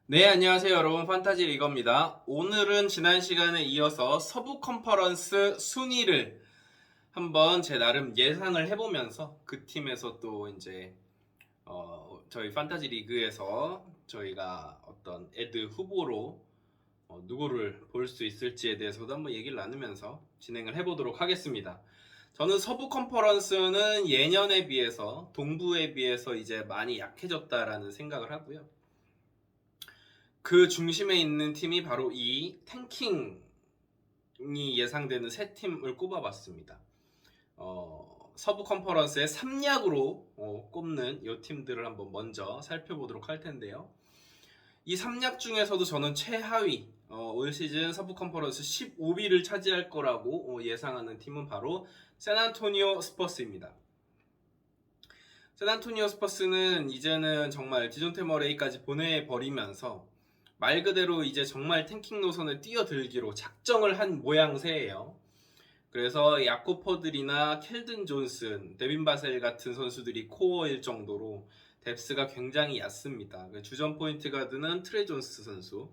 네, 안녕하세요, 여러분. 판타지 리거입니다. 오늘은 지난 시간에 이어서 서부 컨퍼런스 순위를 한번 제 나름 예상을 해보면서 그 팀에서 또 이제 저희 판타지 리그에서 저희가 어떤 애드 후보로 누구를 볼 수 있을지에 대해서도 한번 얘기를 나누면서 진행을 해보도록 하겠습니다. 저는 서부 컨퍼런스는 예년에 비해서 동부에 비해서 이제 많이 약해졌다라는 생각을 하고요. 그 중심에 있는 팀이 바로 이 탱킹이 예상되는 세 팀을 꼽아봤습니다. 서부 컨퍼런스의 3약으로 꼽는 이 팀들을 한번 먼저 살펴보도록 할 텐데요. 이 3약 중에서도 저는 최하위, 올 시즌 서부 컨퍼런스 15위를 차지할 거라고 예상하는 팀은 바로 샌안토니오 스퍼스입니다. 샌안토니오 스퍼스는 이제는 정말 디존테 머레이까지 보내버리면서 말 그대로 이제 정말 탱킹 노선을 뛰어들기로 작정을 한 모양새예요. 그래서 야코퍼들이나 켈든 존슨, 데빈 바셀 같은 선수들이 코어일 정도로 뎁스가 굉장히 얕습니다. 주전 포인트 가드는 트레 존스 선수.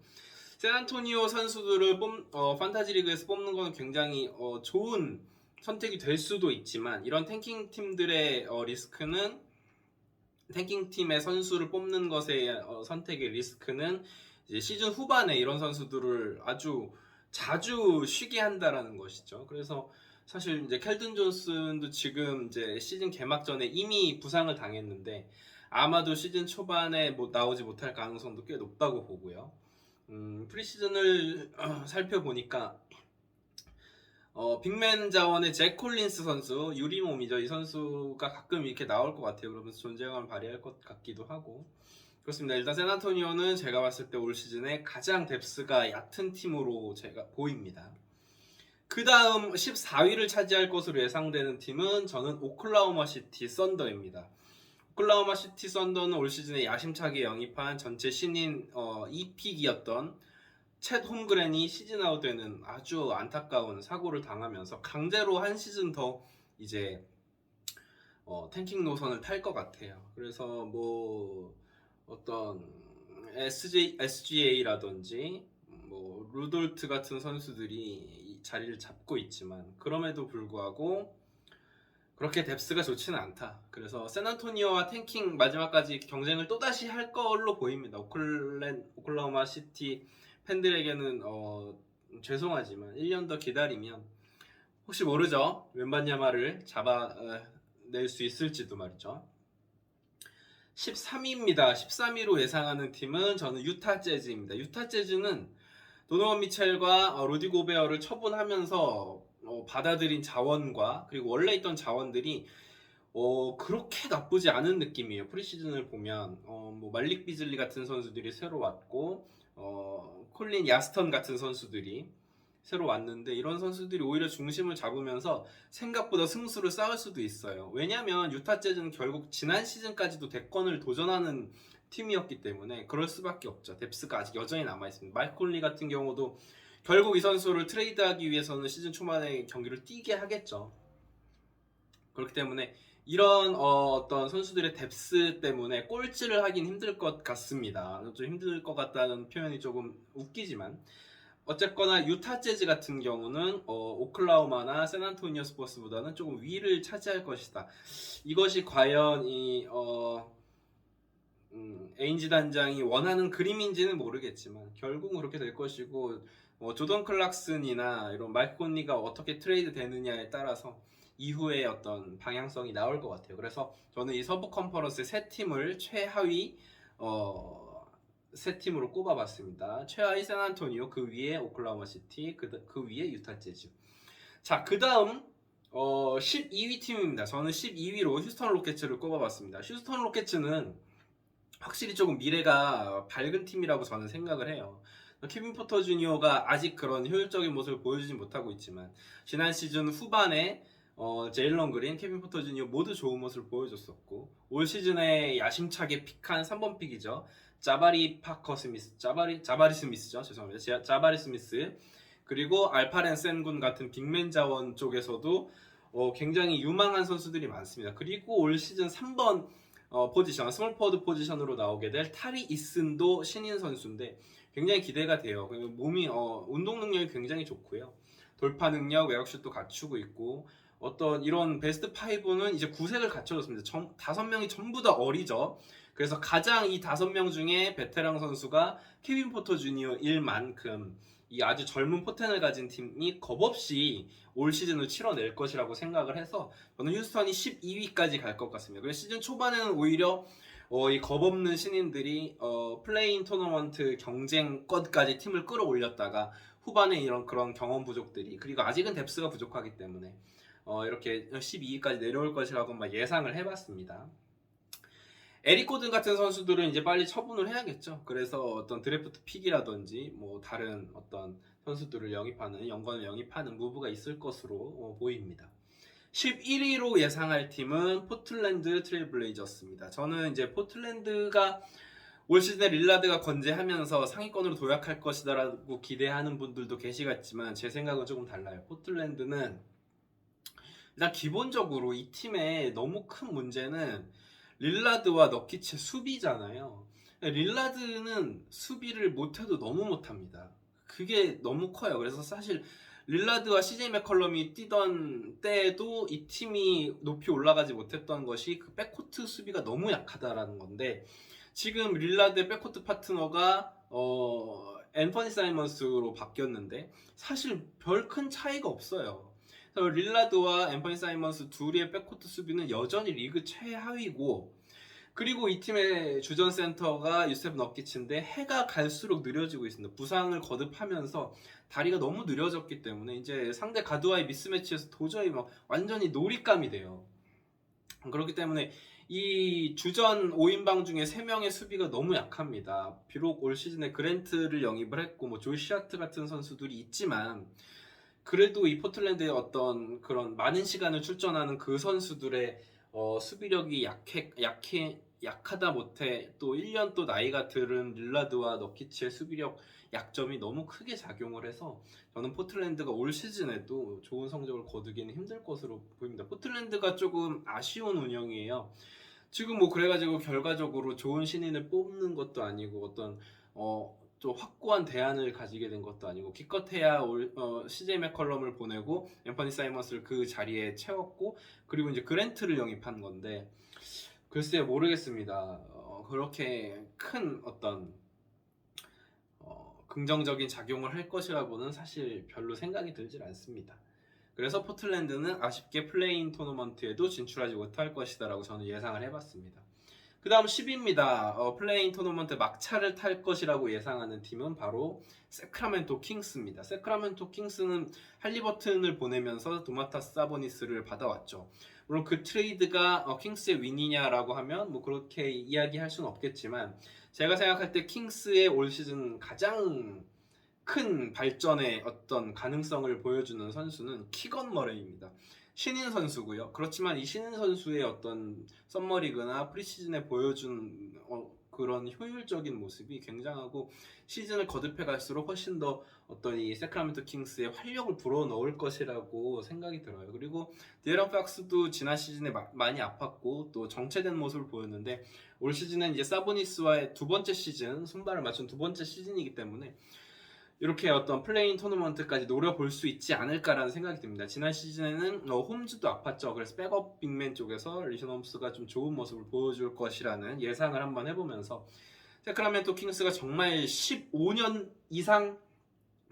샌안토니오 선수들을 판타지 리그에서 뽑는 건 굉장히 좋은 선택이 될 수도 있지만 이런 탱킹 팀들의 리스크는 탱킹 팀의 선수를 뽑는 것의 선택의 리스크는 이제 시즌 후반에 이런 선수들을 아주 자주 쉬게 한다라는 것이죠. 그래서 사실 이제 켈든 존슨도 지금 이제 시즌 개막 전에 이미 부상을 당했는데 아마도 시즌 초반에 나오지 못할 가능성도 꽤 높다고 보고요. 프리시즌을 살펴보니까 빅맨 자원의 잭 콜린스 선수, 유리몸이죠. 이 선수가 가끔 이렇게 나올 것 같아요. 그러면서 존재감을 발휘할 것 같기도 하고. 그렇습니다. 일단 샌안토니오는 제가 봤을 때 올 시즌에 가장 뎁스가 얕은 팀으로 제가 보입니다. 그 다음 14위를 차지할 것으로 예상되는 팀은 저는 오클라호마 시티 썬더입니다. 오클라호마 시티 썬더는 올 시즌에 야심차게 영입한 전체 신인 2픽이었던 챗 홈그랜이 시즌 아웃되는 아주 안타까운 사고를 당하면서 강제로 한 시즌 더 이제 탱킹 노선을 탈 것 같아요. 그래서 뭐 어떤 SGA라든지 뭐 루돌트 같은 선수들이 이 자리를 잡고 있지만 그럼에도 불구하고 그렇게 뎁스가 좋지는 않다. 그래서 샌안토니오와 탱킹 마지막까지 경쟁을 또다시 할 걸로 보입니다. 오클라호마 시티 팬들에게는 죄송하지만 1년 더 기다리면 혹시 모르죠. 웬반야마를 잡아낼 수 있을지도 말이죠. 13위입니다. 13위로 예상하는 팀은 저는 유타 재즈입니다. 유타 재즈는 도노반 미첼과 루디 고베어를 처분하면서 받아들인 자원과 그리고 원래 있던 자원들이 그렇게 나쁘지 않은 느낌이에요. 프리시즌을 보면 뭐 말릭 비즐리 같은 선수들이 새로 왔고 콜린 야스턴 같은 선수들이 새로 왔는데 이런 선수들이 오히려 중심을 잡으면서 생각보다 승수를 쌓을 수도 있어요. 왜냐하면 유타 재즈는 결국 지난 시즌까지도 대권을 도전하는 팀이었기 때문에 그럴 수밖에 없죠. 뎁스가 아직 여전히 남아있습니다. 마이크 콜리 같은 경우도 결국 이 선수를 트레이드하기 위해서는 시즌 초반에 경기를 뛰게 하겠죠. 그렇기 때문에 이런 어떤 선수들의 뎁스 때문에 꼴찌를 하긴 힘들 것 같습니다. 좀 힘들 것 같다는 표현이 조금 웃기지만 어쨌거나 유타 재즈 같은 경우는 오클라호마나 샌안토니오 스퍼스보다는 조금 위를 차지할 것이다. 이것이 과연 이 에인지 단장이 원하는 그림인지는 모르겠지만 결국은 그렇게 될 것이고 조던 클락슨이나 이런 마이크 콘리가 어떻게 트레이드 되느냐에 따라서 이후에 어떤 방향성이 나올 것 같아요. 그래서 저는 이 서부 컨퍼런스 세 팀을 최하위 세 팀으로 꼽아봤습니다. 최하위 샌안토니오, 그 위에 오클라호마 시티, 그 위에 유타 재즈. 자, 그 다음 12위 팀입니다. 저는 12위로 휴스턴 로켓츠를 꼽아봤습니다. 휴스턴 로켓츠는 확실히 조금 미래가 밝은 팀이라고 저는 생각을 해요. 케빈 포터 주니어가 아직 그런 효율적인 모습을 보여주지 못하고 있지만 지난 시즌 후반에 제일런 그린, 케빈 포터 주니어 모두 좋은 모습을 보여줬었고 올 시즌에 야심차게 픽한 3번 픽이죠. 자바리 스미스죠. 죄송합니다. 자바리 스미스 그리고 알파렌 센군 같은 빅맨 자원 쪽에서도 굉장히 유망한 선수들이 많습니다. 그리고 올 시즌 3번 포지션, 스몰 포워드 포지션으로 나오게 될 타리 이슨도 신인 선수인데 굉장히 기대가 돼요. 그리고 몸이 운동 능력이 굉장히 좋고요. 돌파 능력, 외곽슛도 갖추고 있고 어떤 이런 베스트 5는 이제 구색을 갖춰줬습니다. 5명이 전부 다 어리죠. 그래서 가장 이 5명 중에 베테랑 선수가 케빈 포터 주니어일 만큼 이 아주 젊은 포텐을 가진 팀이 겁없이 올 시즌을 치러낼 것이라고 생각을 해서 저는 휴스턴이 12위까지 갈 것 같습니다. 그래서 시즌 초반에는 오히려 이 겁없는 신인들이 플레이인 토너먼트 경쟁권까지 팀을 끌어올렸다가 후반에 이런 그런 경험 부족들이 그리고 아직은 뎁스가 부족하기 때문에 이렇게 12위까지 내려올 것이라고 막 예상을 해봤습니다. 에릭 고든 같은 선수들은 이제 빨리 처분을 해야겠죠. 그래서 어떤 드래프트 픽이라든지 뭐 다른 어떤 선수들을 영입하는 연관을 영입하는 무브가 있을 것으로 보입니다. 11위로 예상할 팀은 포틀랜드 트레일 블레이저스입니다. 저는 이제 포틀랜드가 올 시즌에 릴라드가 건재하면서 상위권으로 도약할 것이다라고 기대하는 분들도 계시겠지만 제 생각은 조금 달라요. 포틀랜드는 일단 기본적으로 이 팀의 너무 큰 문제는 릴라드와 너키츠의 수비잖아요. 릴라드는 수비를 못해도 너무 못합니다. 그게 너무 커요. 그래서 사실 릴라드와 CJ 맥컬럼이 뛰던 때에도 이 팀이 높이 올라가지 못했던 것이 그 백코트 수비가 너무 약하다라는 건데 지금 릴라드의 백코트 파트너가 앤서니 사이먼스로 바뀌었는데 사실 별 큰 차이가 없어요. 그래서 릴라드와 앤서니 사이먼스 둘의 백코트 수비는 여전히 리그 최하위고 그리고 이 팀의 주전 센터가 유세프 너키츠인데 해가 갈수록 느려지고 있습니다. 부상을 거듭하면서 다리가 너무 느려졌기 때문에 이제 상대 가드와의 미스매치에서 도저히 막 완전히 놀잇감이 돼요. 그렇기 때문에 이 주전 5인방 중에 3명의 수비가 너무 약합니다. 비록 올 시즌에 그랜트를 영입을 했고 뭐 조시 하트 같은 선수들이 있지만 그래도 이 포틀랜드의 어떤 그런 많은 시간을 출전하는 그 선수들의 수비력이 약하다 못해 또 1년 또 나이가 들은 릴라드와 너키츠의 수비력 약점이 너무 크게 작용을 해서 저는 포틀랜드가 올 시즌에도 좋은 성적을 거두기는 힘들 것으로 보입니다. 포틀랜드가 조금 아쉬운 운영이에요. 지금 뭐 그래가지고 결과적으로 좋은 신인을 뽑는 것도 아니고 어떤 좀 확고한 대안을 가지게 된 것도 아니고 기껏해야 CJ 맥컬럼을 보내고 앤서니 사이먼스를 그 자리에 채웠고 그리고 이제 그랜트를 영입한 건데 글쎄요 모르겠습니다. 그렇게 큰 어떤 긍정적인 작용을 할 것이라고는 사실 별로 생각이 들질 않습니다. 그래서 포틀랜드는 아쉽게 플레이인 토너먼트에도 진출하지 못할 것이다 라고 저는 예상을 해봤습니다. 그 다음 10위입니다. 플레이인 토너먼트 막차를 탈 것이라고 예상하는 팀은 바로 세크라멘토 킹스입니다. 세크라멘토 킹스는 할리버튼을 보내면서 도마타스 사보니스를 받아왔죠. 물론 그 트레이드가 킹스의 윈이냐라고 하면 뭐 그렇게 이야기할 수는 없겠지만 제가 생각할 때 킹스의 올 시즌 가장 큰 발전의 어떤 가능성을 보여주는 선수는 키건 머레이입니다. 신인 선수고요. 그렇지만 이 신인 선수의 어떤 썸머리그나 프리시즌에 보여준 그런 효율적인 모습이 굉장하고 시즌을 거듭해 갈수록 훨씬 더 어떤 이 세크라멘토 킹스의 활력을 불어넣을 것이라고 생각이 들어요. 그리고 디에런 팍스도 지난 시즌에 많이 아팠고 또 정체된 모습을 보였는데 올 시즌은 이제 사보니스와의 두 번째 시즌, 손발을 맞춘 두 번째 시즌이기 때문에 이렇게 어떤 플레이인 토너먼트까지 노려볼 수 있지 않을까라는 생각이 듭니다. 지난 시즌에는 홈즈도 아팠죠. 그래서 백업 빅맨 쪽에서 리션 홈스가 좀 좋은 모습을 보여줄 것이라는 예상을 한번 해보면서 세크라멘토 킹스가 정말 15년 이상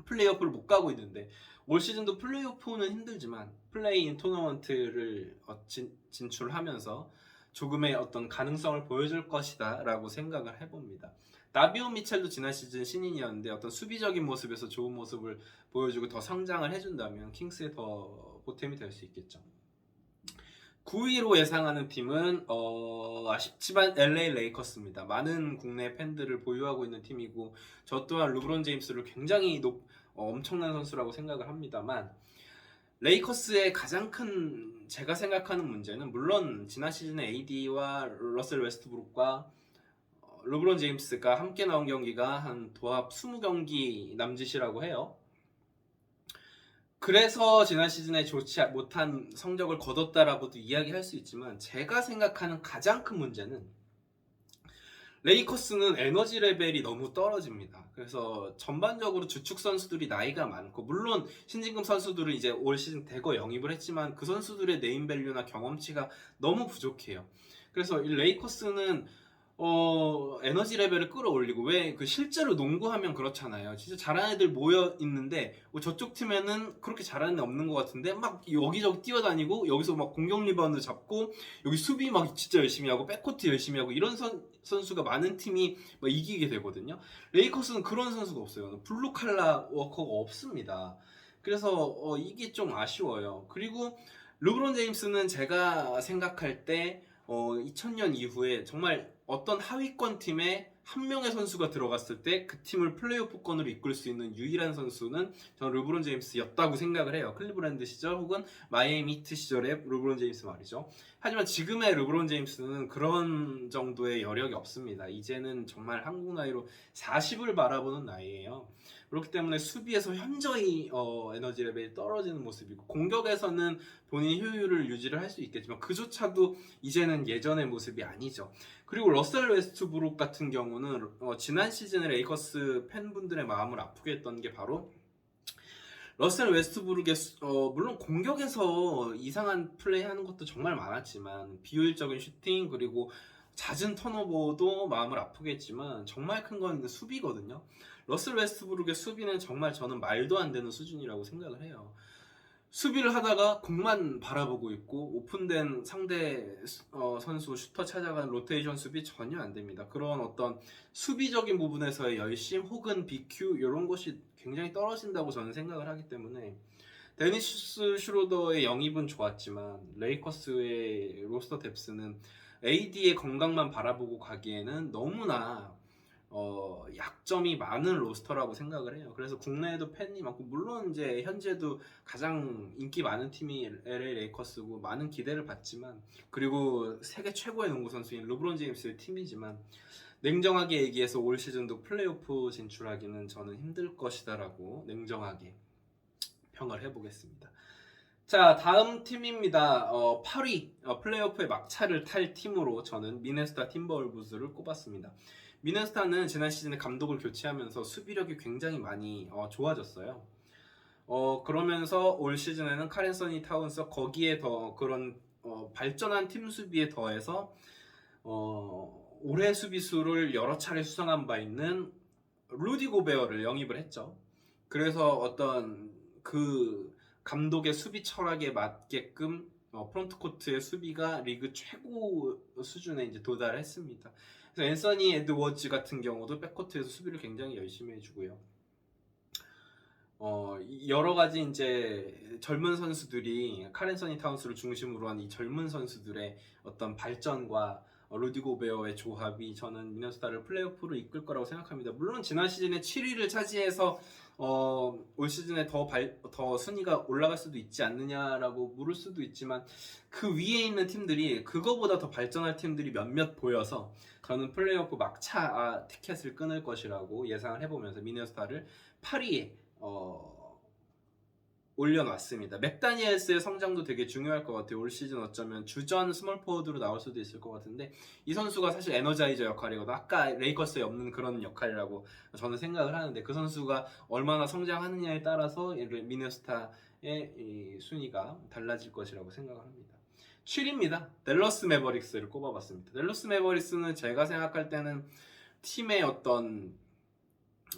플레이오프를 못 가고 있는데 올 시즌도 플레이오프는 힘들지만 플레이인 토너먼트를 진출하면서 조금의 어떤 가능성을 보여줄 것이다 라고 생각을 해봅니다. 나비온 미첼도 지난 시즌 신인이었는데 어떤 수비적인 모습에서 좋은 모습을 보여주고 더 성장을 해준다면 킹스의 더 보탬이 될 수 있겠죠. 9위로 예상하는 팀은 아쉽지만 LA 레이커스입니다. 많은 국내 팬들을 보유하고 있는 팀이고 저 또한 르브론 제임스를 굉장히 엄청난 선수라고 생각을 합니다만 레이커스의 가장 큰 제가 생각하는 문제는 물론 지난 시즌에 AD와 러셀 웨스트브룩과 르브론 제임스가 함께 나온 경기가 한 도합 20경기 남짓이라고 해요. 그래서 지난 시즌에 좋지 못한 성적을 거뒀다라고도 이야기할 수 있지만, 제가 생각하는 가장 큰 문제는 레이커스는 에너지 레벨이 너무 떨어집니다. 그래서 전반적으로 주축 선수들이 나이가 많고, 물론 신진급 선수들은 이제 올 시즌 대거 영입을 했지만 그 선수들의 네임밸류나 경험치가 너무 부족해요. 그래서 이 레이커스는 에너지 레벨을 끌어올리고, 왜 그 실제로 농구하면 그렇잖아요. 진짜 잘하는 애들 모여 있는데 저쪽 팀에는 그렇게 잘하는 애 없는 것 같은데 막 여기저기 뛰어다니고, 여기서 막 공격 리바운드 잡고, 여기 수비 막 진짜 열심히 하고, 백코트 열심히 하고, 이런 선수가 많은 팀이 막 이기게 되거든요. 레이커스는 그런 선수가 없어요. 블루 칼라 워커가 없습니다. 그래서 이게 좀 아쉬워요. 그리고 르브론 제임스는 제가 생각할 때 2000년 이후에 정말 어떤 하위권 팀에 한 명의 선수가 들어갔을 때 그 팀을 플레이오프권으로 이끌 수 있는 유일한 선수는 저는 르브론 제임스였다고 생각을 해요. 클리브랜드 시절 혹은 마이애미 히트 시절의 르브론 제임스 말이죠. 하지만 지금의 르브론 제임스는 그런 정도의 여력이 없습니다. 이제는 정말 한국 나이로 40을 바라보는 나이예요. 그렇기 때문에 수비에서 현저히 에너지 레벨이 떨어지는 모습이고, 공격에서는 본인 효율을 유지를 할 수 있겠지만 그조차도 이제는 예전의 모습이 아니죠. 그리고 러셀 웨스트브룩 같은 경우는 지난 시즌에 레이커스 팬분들의 마음을 아프게 했던 게 바로 러셀 웨스트브룩의 물론 공격에서 이상한 플레이 하는 것도 정말 많았지만, 비효율적인 슈팅 그리고 잦은 턴오버도 마음을 아프게 했지만, 정말 큰 건 수비거든요. 러셀 웨스트브룩의 수비는 정말 저는 말도 안 되는 수준이라고 생각을 해요. 수비를 하다가 공만 바라보고 있고, 오픈된 상대 선수 슈터 찾아가는 로테이션 수비 전혀 안 됩니다. 그런 어떤 수비적인 부분에서의 열심 혹은 BQ 이런 것이 굉장히 떨어진다고 저는 생각을 하기 때문에, 데니스 슈로더의 영입은 좋았지만 레이커스의 로스터 뎁스는 AD의 건강만 바라보고 가기에는 너무나 약점이 많은 로스터라고 생각을 해요. 그래서 국내에도 팬이 많고, 물론 이제 현재도 가장 인기 많은 팀이 LA 레이커스고 많은 기대를 받지만, 그리고 세계 최고의 농구 선수인 르브론 제임스의 팀이지만, 냉정하게 얘기해서 올 시즌도 플레이오프 진출하기는 저는 힘들 것이다라고 냉정하게 평을 해보겠습니다. 자, 다음 팀입니다. 8위 플레이오프의 막차를 탈 팀으로 저는 미네소타 팀버울브스를 꼽았습니다. 미네소타는 지난 시즌에 감독을 교체하면서 수비력이 굉장히 많이 좋아졌어요. 그러면서 올 시즌에는 카렌서니 타운스, 거기에 더 그런 발전한 팀 수비에 더해서 올해 수비수를 여러 차례 수상한 바 있는 루디 고베어를 영입을 했죠. 그래서 어떤 그 감독의 수비 철학에 맞게끔 프론트코트의 수비가 리그 최고 수준에 이제 도달했습니다. 그래서 앤서니 에드워즈 같은 경우도 백코트에서 수비를 굉장히 열심히 해주고요. 여러 가지 이제 젊은 선수들이, 카렌서니 타운스를 중심으로 한 이 젊은 선수들의 어떤 발전과 루디 고베어의 조합이 저는 미네소타를 플레이오프로 이끌 거라고 생각합니다. 물론 지난 시즌에 7위를 차지해서 올 시즌에 더 순위가 올라갈 수도 있지 않느냐라고 물을 수도 있지만, 그 위에 있는 팀들이, 그거보다 더 발전할 팀들이 몇몇 보여서 저는 플레이오프 막차 티켓을 끊을 것이라고 예상을 해보면서 미네소타를 8위에 올려놨습니다. 맥다니엘스의 성장도 되게 중요할 것 같아요. 올 시즌 어쩌면 주전 스몰 포워드로 나올 수도 있을 것 같은데, 이 선수가 사실 에너자이저 역할이거든. 아까 레이커스에 없는 그런 역할이라고 저는 생각을 하는데, 그 선수가 얼마나 성장하느냐에 따라서 미네소타의 이 순위가 달라질 것이라고 생각을 합니다. 7위입니다. 댈러스 매버릭스를 꼽아봤습니다. 댈러스 매버릭스는 제가 생각할 때는 팀의 어떤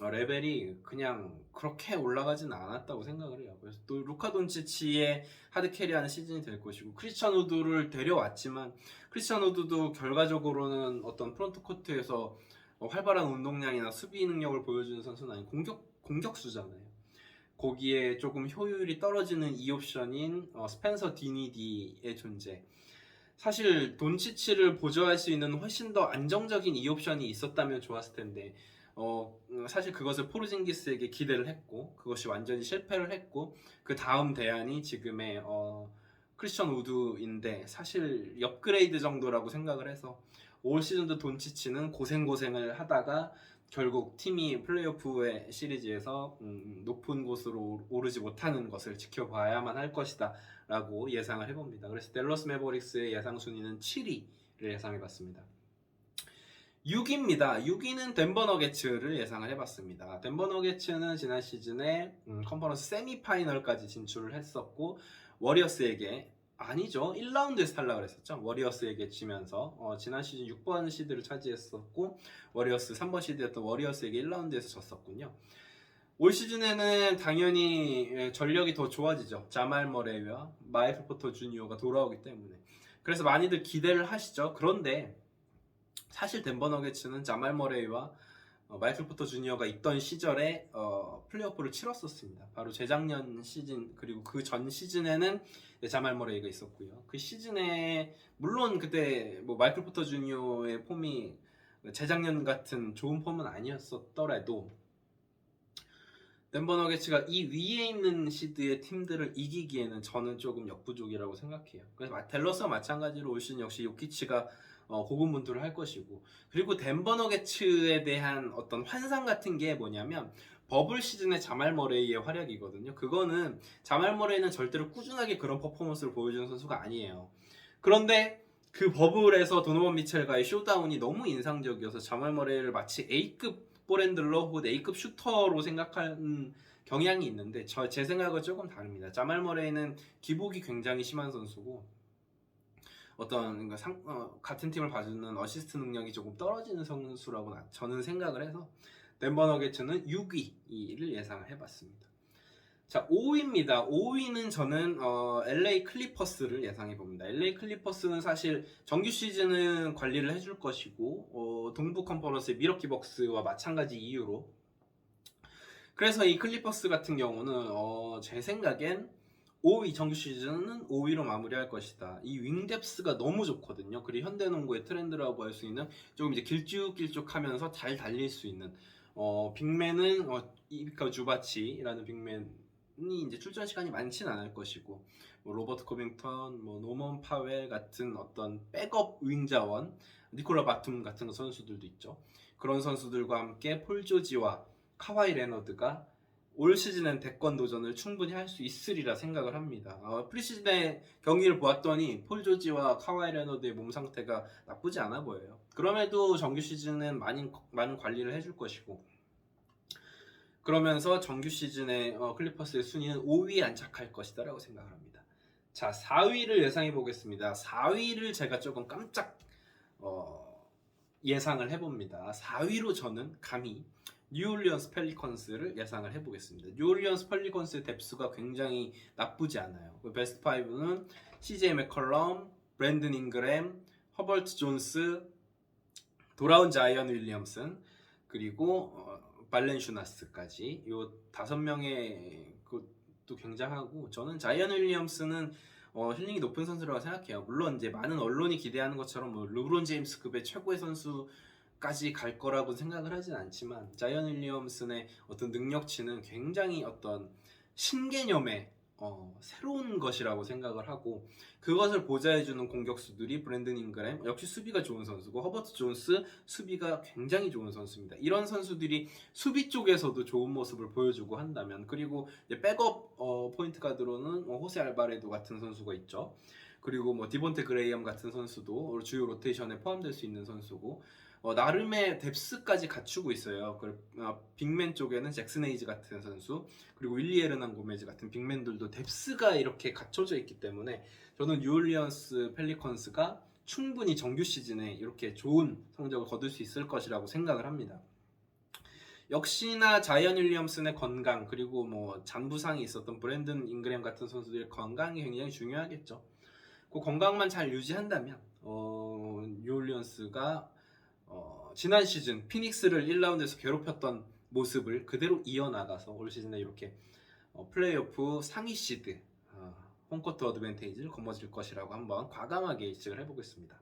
레벨이 그냥 그렇게 올라가진 않았다고 생각을 해요. 그래서 또 루카 돈치치의 하드캐리하는 시즌이 될 것이고, 크리스찬 우드를 데려왔지만 크리스찬 우드도 결과적으로는 어떤 프론트 코트에서 활발한 운동량이나 수비 능력을 보여주는 선수는 아닌 공격수잖아요. 거기에 조금 효율이 떨어지는 2옵션인 스펜서 디니디의 존재, 사실 돈치치를 보조할 수 있는 훨씬 더 안정적인 2옵션이 있었다면 좋았을 텐데, 사실 그것을 포르징기스에게 기대를 했고 그것이 완전히 실패를 했고, 그 다음 대안이 지금의 크리스천 우드인데, 사실 업그레이드 정도라고 생각을 해서 올 시즌도 돈치치는 고생을 하다가 결국 팀이 플레이오프의 시리즈에서 높은 곳으로 오르지 못하는 것을 지켜봐야만 할 것이다 라고 예상을 해봅니다. 그래서 댈러스 매버릭스의 예상 순위는 7위를 예상해봤습니다. 6위입니다. 6위는 덴버 너게츠를 예상을 해봤습니다. 덴버 너게츠는 지난 시즌에 컨퍼런스 세미파이널까지 진출을 했었고 워리어스에게 아니죠. 1라운드에서 탈락을 했었죠. 워리어스에게 지면서 지난 시즌 6번 시드를 차지했었고 워리어스 3번 시드였던 워리어스에게 1라운드에서 졌었군요. 올 시즌에는 당연히 전력이 더 좋아지죠. 자말 머레이와 마이클 포터 주니어가 돌아오기 때문에. 그래서 많이들 기대를 하시죠. 그런데 사실 덴버 너게츠는 자말 머레이와 마이클 포터 주니어가 있던 시절에 플레이오프를 치렀었습니다. 바로 재작년 시즌 그리고 그 전 시즌에는 자말 머레이가 있었고요. 그 시즌에 물론 그때 뭐 마이클 포터 주니어의 폼이 재작년 같은 좋은 폼은 아니었었더라도 덴버 너게츠가 이 위에 있는 시드의 팀들을 이기기에는 저는 조금 역부족이라고 생각해요. 그래서 댈러스와 마찬가지로 올 시즌 역시 요키치가 고군분투를 할 것이고, 그리고 덴버 너게츠에 대한 어떤 환상 같은 게 뭐냐면 버블 시즌의 자말 머레이의 활약이거든요. 그거는 자말 머레이는 절대로 꾸준하게 그런 퍼포먼스를 보여주는 선수가 아니에요. 그런데 그 버블에서 도노반 미첼과의 쇼다운이 너무 인상적이어서 자말 머레이를 마치 A급 볼핸들러 혹은 A급 슈터로 생각하는 경향이 있는데 제 생각은 조금 다릅니다. 자말 머레이는 기복이 굉장히 심한 선수고 어떤 같은 팀을 봐주는 어시스트 능력이 조금 떨어지는 선수라고 저는 생각을 해서 덴버 너게츠는 6위를 예상을 해봤습니다. 자, 5위입니다. 5위는 저는 LA 클리퍼스를 예상해 봅니다. LA 클리퍼스는 사실 정규 시즌은 관리를 해줄 것이고 동부 컨퍼런스의 미러키 벅스와 마찬가지 이유로 그래서 이 클리퍼스 같은 경우는 제 생각엔 5위 정규 시즌은 5위로 마무리할 것이다. 이 윙뎁스가 너무 좋거든요. 그리고 현대농구의 트렌드라고 할 수 있는 조금 이제 길쭉길쭉하면서 잘 달릴 수 있는 빅맨은 이비카 주바치라는 빅맨이 이제 출전 시간이 많지는 않을 것이고 뭐 로버트 코빙턴, 뭐 노먼 파웰 같은 어떤 백업 윙 자원, 니콜라 바툼 같은 선수들도 있죠. 그런 선수들과 함께 폴 조지와 카와이 레너드가 올 시즌엔 대권 도전을 충분히 할 수 있으리라 생각을 합니다. 프리시즌의 경기를 보았더니 폴 조지와 카와이 레너드의 몸 상태가 나쁘지 않아 보여요. 그럼에도 정규 시즌은 많은 관리를 해줄 것이고 그러면서 정규 시즌에 클리퍼스의 순위는 5위에 안착할 것이다 라고 생각을 합니다. 자, 4위를 예상해 보겠습니다. 4위를 제가 조금 깜짝 예상을 해봅니다. 4위로 저는 감히 뉴올리언스 펠리컨스를 예상을 해보겠습니다. 뉴올리언스 펠리컨스의 뎁스가 굉장히 나쁘지 않아요. 베스트 5는 CJ 맥컬럼, 브랜든 잉그램, 허버트 존스, 돌아온 자이언 윌리엄슨, 그리고 발렌슈나스까지 이 5명의 것도 굉장하고 저는 자이언 윌리엄슨은 힐링이 높은 선수라고 생각해요. 물론 이제 많은 언론이 기대하는 것처럼 뭐 르브론 제임스급의 최고의 선수까지 갈 거라고 생각을 하진 않지만 자이언 윌리엄슨의 어떤 능력치는 굉장히 어떤 신개념의 새로운 것이라고 생각을 하고 그것을 보좌해주는 공격수들이 브랜든 잉그램 역시 수비가 좋은 선수고 허버트 존스 수비가 굉장히 좋은 선수입니다. 이런 선수들이 수비 쪽에서도 좋은 모습을 보여주고 한다면 그리고 이제 백업 포인트 가드로는 호세 알바레도 같은 선수가 있죠. 그리고 뭐 디본테 그레이엄 같은 선수도 주요 로테이션에 포함될 수 있는 선수고 나름의 뎁스까지 갖추고 있어요. 빅맨 쪽에는 잭슨 헤이즈 같은 선수 그리고 윌리 에르난 고메즈 같은 빅맨들도 뎁스가 이렇게 갖춰져 있기 때문에 저는 뉴올리언스 펠리컨스가 충분히 정규 시즌에 이렇게 좋은 성적을 거둘 수 있을 것이라고 생각을 합니다. 역시나 자이언 윌리엄슨의 건강 그리고 뭐 잔부상이 있었던 브랜든 잉그램 같은 선수들의 건강이 굉장히 중요하겠죠. 그 건강만 잘 유지한다면 뉴올리언스가 지난 시즌 피닉스를 1라운드에서 괴롭혔던 모습을 그대로 이어나가서 올 시즌에 이렇게 플레이오프 상위 시드 홈코트 어드밴테이지를 거머쥘 것이라고 한번 과감하게 예측을 해보겠습니다.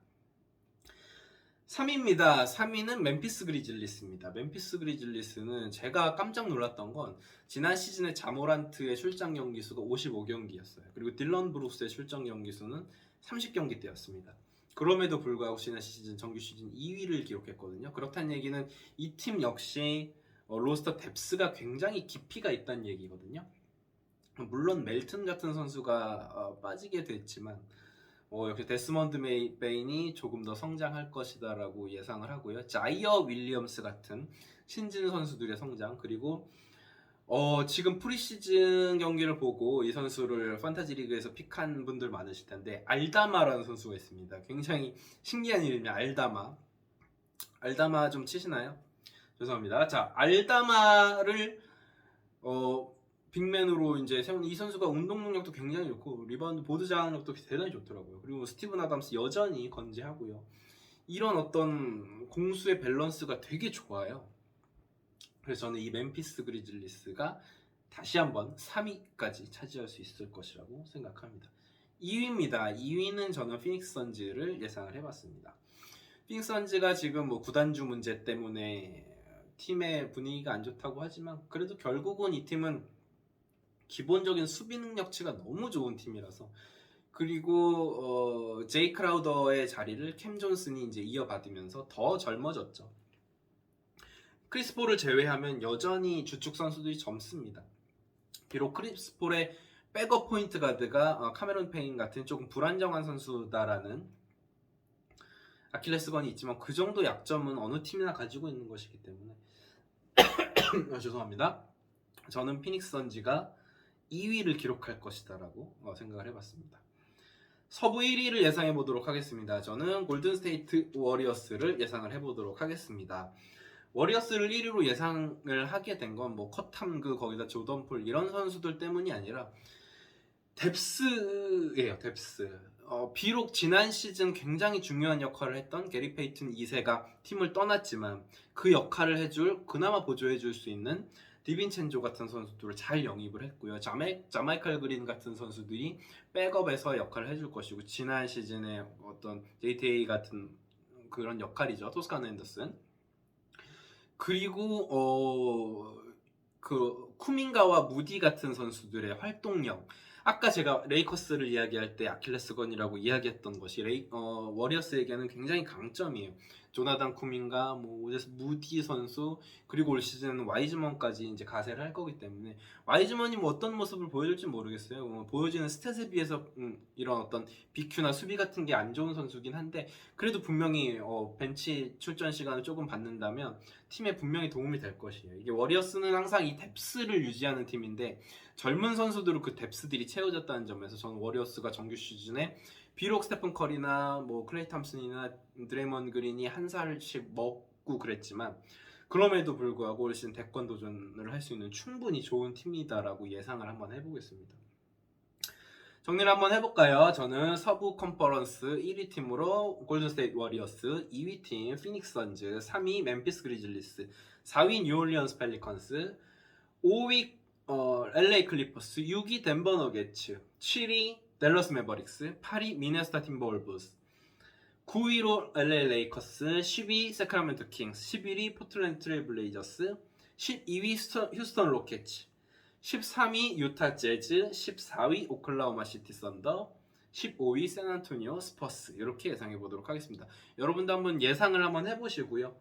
3위입니다. 3위는 멤피스 그리즐리스입니다. 멤피스 그리즐리스는 제가 깜짝 놀랐던 건 지난 시즌에 자모란트의 출장 경기 수가 55경기였어요. 그리고 딜런 브룩스의 출장 경기 수는 30경기 때였습니다. 그럼에도 불구하고 지난 시즌 정규 시즌 2위를 기록했거든요. 그렇다는 얘기는 이 팀 역시 로스터 뎁스가 굉장히 깊이가 있다는 얘기거든요. 물론 멜튼 같은 선수가 빠지게 됐지만 역시 데스먼드 베인이 조금 더 성장할 것이다라고 예상을 하고요. 자이어 윌리엄스 같은 신진 선수들의 성장, 그리고 지금 프리시즌 경기를 보고 이 선수를 판타지 리그에서 픽한 분들 많으실 텐데, 알다마라는 선수가 있습니다. 굉장히 신기한 이름이에요. 알다마 좀 치시나요? 죄송합니다. 자, 알다마를 빅맨으로 이제 세운 이 선수가 운동 능력도 굉장히 좋고 리바운드 보드 장악력도 대단히 좋더라고요. 그리고 스티븐 아담스 여전히 건재하고요. 이런 어떤 공수의 밸런스가 되게 좋아요. 그래서 저는 이 멤피스 그리즐리스가 다시 한번 3위까지 차지할 수 있을 것이라고 생각합니다. 2위입니다. 2위는 저는 피닉스 선즈를 예상을 해봤습니다. 피닉스 선즈가 지금 뭐 구단주 문제 때문에 팀의 분위기가 안 좋다고 하지만 그래도 결국은 이 팀은 기본적인 수비 능력치가 너무 좋은 팀이라서, 그리고 제이 크라우더의 자리를 캠 존슨이 이제 이어받으면서 더 젊어졌죠. 크리스 폴을 제외하면 여전히 주축 선수들이 젊습니다. 비록 크리스 폴의 백업 포인트 가드가 카메론 페인 같은 조금 불안정한 선수다라는 아킬레스건이 있지만 그 정도 약점은 어느 팀이나 가지고 있는 것이기 때문에 죄송합니다. 저는 피닉스 선즈가 2위를 기록할 것이다 라고 생각을 해봤습니다. 서부 1위를 예상해 보도록 하겠습니다. 저는 골든스테이트 워리어스를 예상을 해보도록 하겠습니다. 워리어스를 1위로 예상을 하게 된 건 뭐 컷함그 거기다 조던 폴 이런 선수들 때문이 아니라 뎁스예요. 뎁스. 비록 지난 시즌 굉장히 중요한 역할을 했던 게리 페이튼 2세가 팀을 떠났지만 그 역할을 해줄, 그나마 보조해줄 수 있는 디빈첸조 같은 선수들을 잘 영입을 했고요. 자마이칼 그린 같은 선수들이 백업에서 역할을 해줄 것이고, 지난 시즌에 어떤 JTA 같은 그런 역할이죠. 토스카노 앤더슨. 그리고 그 쿠민가와 무디 같은 선수들의 활동력. 아까 제가 레이커스를 이야기할 때 아킬레스건이라고 이야기했던 것이 워리어스에게는 굉장히 강점이에요. 조나단 쿠민가, 오데스 무디 선수, 그리고 올 시즌 와이즈먼까지 이제 가세를 할 거기 때문에 와이즈먼이 어떤 모습을 보여줄지 모르겠어요. 보여지는 스탯에 비해서 이런 어떤 BQ나 수비 같은 게 안 좋은 선수긴 한데, 그래도 분명히 벤치 출전 시간을 조금 받는다면 팀에 분명히 도움이 될 것이에요. 이게 워리어스는 항상 이 뎁스를 유지하는 팀인데 젊은 선수들로 그 뎁스들이 채워졌다는 점에서 저는 워리어스가 정규 시즌에 비록 스테픈 커리나 클레이 탐슨이나 드레이먼 그린이 한 살씩 먹고 그랬지만 그럼에도 불구하고 올 시즌 대권 도전을 할 수 있는 충분히 좋은 팀이다라고 예상을 한번 해보겠습니다. 정리를 한번 해볼까요? 저는 서부 컨퍼런스 1위 팀으로 골든스테이트 워리어스, 2위 팀 피닉스 선즈, 3위 멤피스 그리즐리스, 4위 뉴올리언스 펠리컨스, 5위 LA 클리퍼스, 6위 덴버 너게츠, 7위 댈러스 매버릭스, 8위 미네소타 팀버월브스, 9위로 LA 레이커스, 10위 세크라멘토 킹스, 11위 포틀랜드 트레일 블레이저스, 12위 휴스턴 로켓츠, 13위 유타 재즈, 14위 오클라호마 시티 썬더, 15위 샌안토니오 스퍼스. 이렇게 예상해 보도록 하겠습니다. 여러분도 한번 예상을 한번 해보시고요.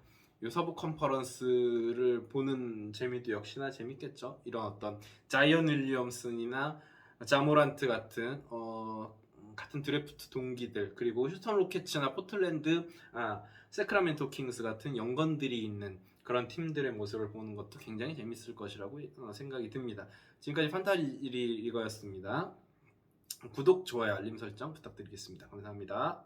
이 서부 컨퍼런스를 보는 재미도 역시나 재밌겠죠. 이런 어떤 자이언 윌리엄슨이나 자모란트 같은 같은 드래프트 동기들, 그리고 휴스턴 로켓츠나 포틀랜드, 세크라멘토 킹스 같은 연건들이 있는 그런 팀들의 모습을 보는 것도 굉장히 재밌을 것이라고 생각이 듭니다. 지금까지 판타지 리거였습니다. 구독, 좋아요, 알림 설정 부탁드리겠습니다. 감사합니다.